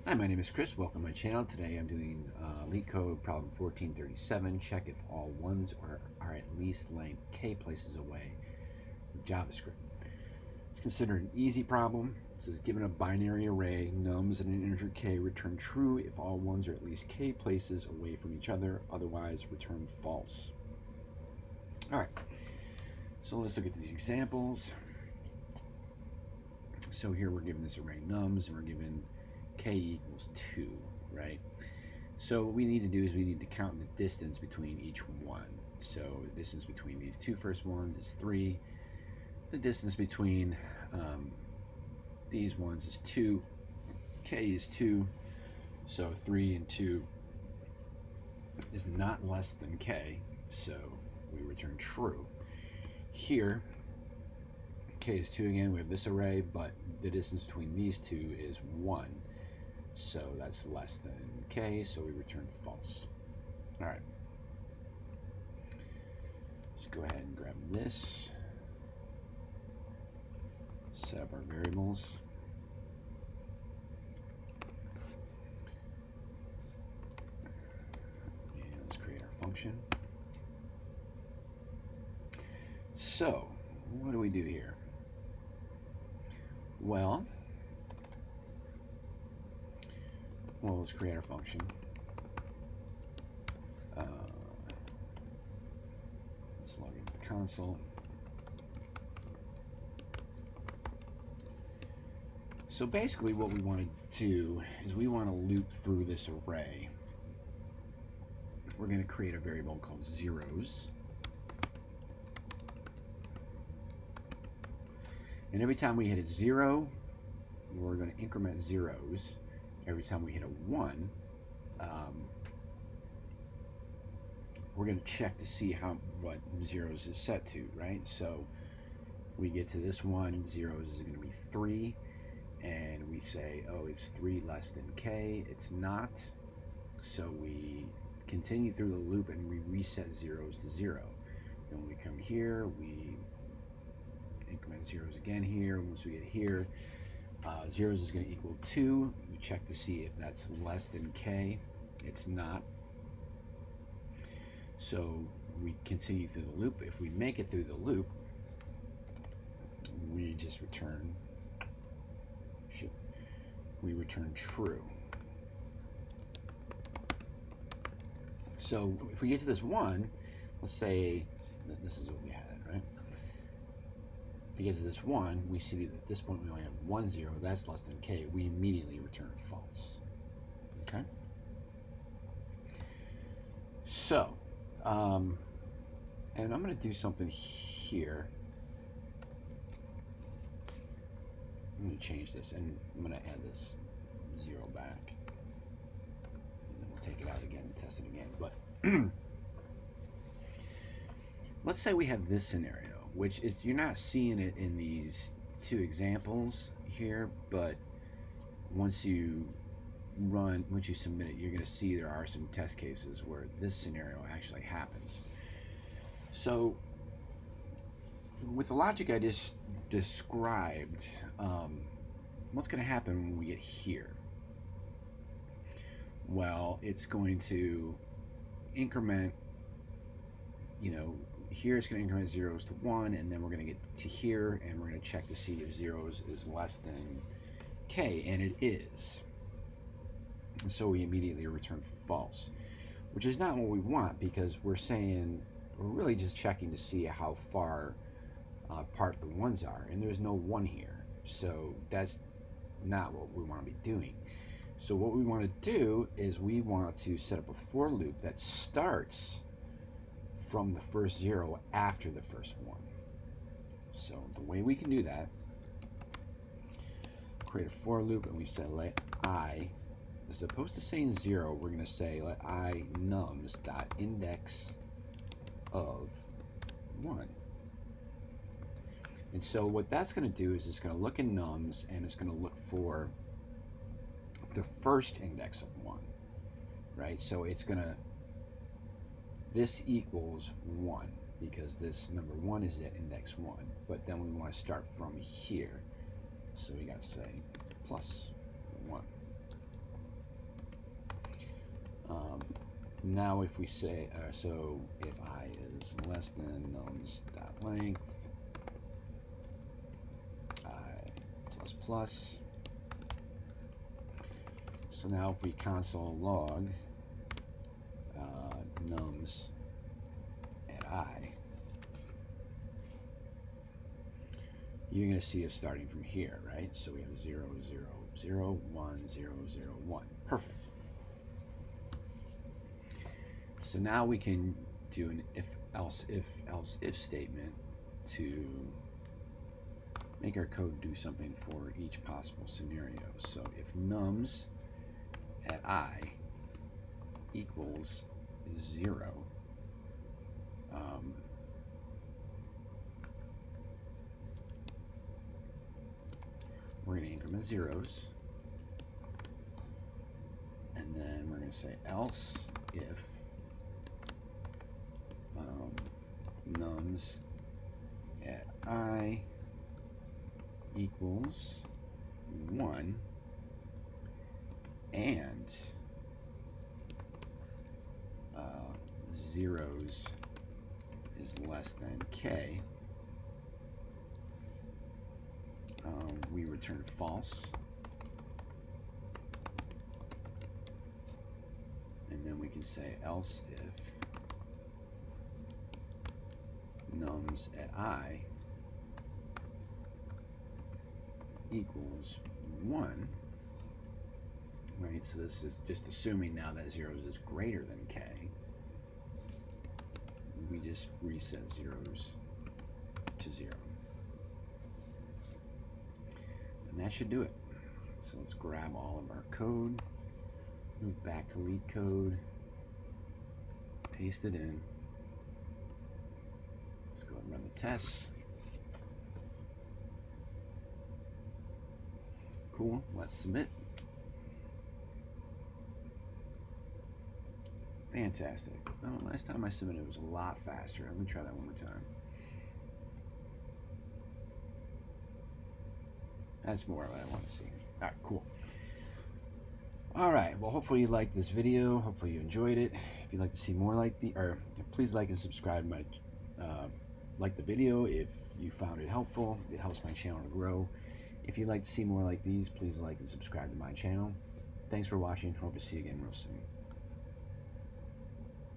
Hi, my name is Chris. Welcome to my channel. Today I'm doing Leetcode problem 1437. Check if all ones are at least length k places away with JavaScript. It's considered an easy problem. It says given a binary array, nums and an integer k, return true if all ones are at least k places away from each other. Otherwise, return false. All right. So let's look at these examples. So here we're given this array nums and we're given k equals 2, right? So what we need to do is we need to count the distance between each one. So the distance between these two first ones is 3. The distance between these ones is 2. K is 2. So 3 and 2 is not less than k. So we return true. Here, k is 2 again. We have this array, but the distance between these two is 1. So that's less than k, so we return false. All right. Let's go ahead and grab this. Set up our variables. And let's create our function. So, what do we do here? Well, let's create our function. Let's log into the console. So basically what we want to do is we want to loop through this array. We're going to create a variable called zeros. And every time we hit a 0, we're going to increment zeros. Every time we hit a 1, we're going to check to see what zeros is set to, right? So we get to this one, zeros is going to be 3, and we say, oh, it's 3 less than k. It's not. So we continue through the loop and we reset zeros to 0. Then when we come here, we increment zeros again here. Once we get here, zeros is going to equal 2. We check to see if that's less than k. It's not. So we continue through the loop. If we make it through the loop, we just return true. So if we get to this 1, let's say that this is what we had, right? If we get to this 1, we see that at this point we only have 1 0. That's less than k. We immediately return false. Okay? So, and I'm going to do something here. I'm going to change this, and I'm going to add this 0 back. And then we'll take it out again and test it again. But let's say we have this scenario, which is, you're not seeing it in these two examples here, but once you submit it, you're going to see there are some test cases where this scenario actually happens. So with the logic I just described, what's going to happen when we get here? Well, it's going to increment, here it's going to increment zeros to 1, and then we're going to get to here, and we're going to check to see if zeros is less than k, and it is. And so we immediately return false, which is not what we want, because we're really just checking to see how far apart the ones are, and there's no 1 here. So that's not what we want to be doing. So what we want to do is we want to set up a for loop that starts from the first 0 after the first 1. So the way we can do that, create a for loop, and we say let I, as opposed to saying 0, we're going to say let I nums dot index of 1. And so what that's going to do is it's going to look in nums, and it's going to look for the first index of 1, right? So it's going to, this equals 1, because this number 1 is at index 1, but then we want to start from here. So we got to say plus 1. Now if we say, so if I is less than nums.length, I plus plus. So now if we console log nums at I, you're going to see us starting from here, right? So we have 0, 0, 0, 1, 0, 0, 1. Perfect. So now we can do an if statement to make our code do something for each possible scenario. So if nums at I equals 0, we're going to increment zeros, and then we're going to say else if nums at I equals 1 and zeros is less than k, we return false, and then we can say else if nums at I equals 1, right? So this is just assuming now that zeros is greater than k. We just reset zeros to 0. And that should do it. So let's grab all of our code, move back to Leetcode, paste it in. Let's go ahead and run the tests. Cool, let's submit. Fantastic. Oh, last time I submitted it was a lot faster. Let me try that one more time. That's more what I want to see. All right, cool. All right, well, hopefully you liked this video. Hopefully you enjoyed it. If you'd like to see more like please like and subscribe like the video if you found it helpful. It helps my channel to grow. If you'd like to see more like these, please like and subscribe to my channel. Thanks for watching. Hope to see you again real soon.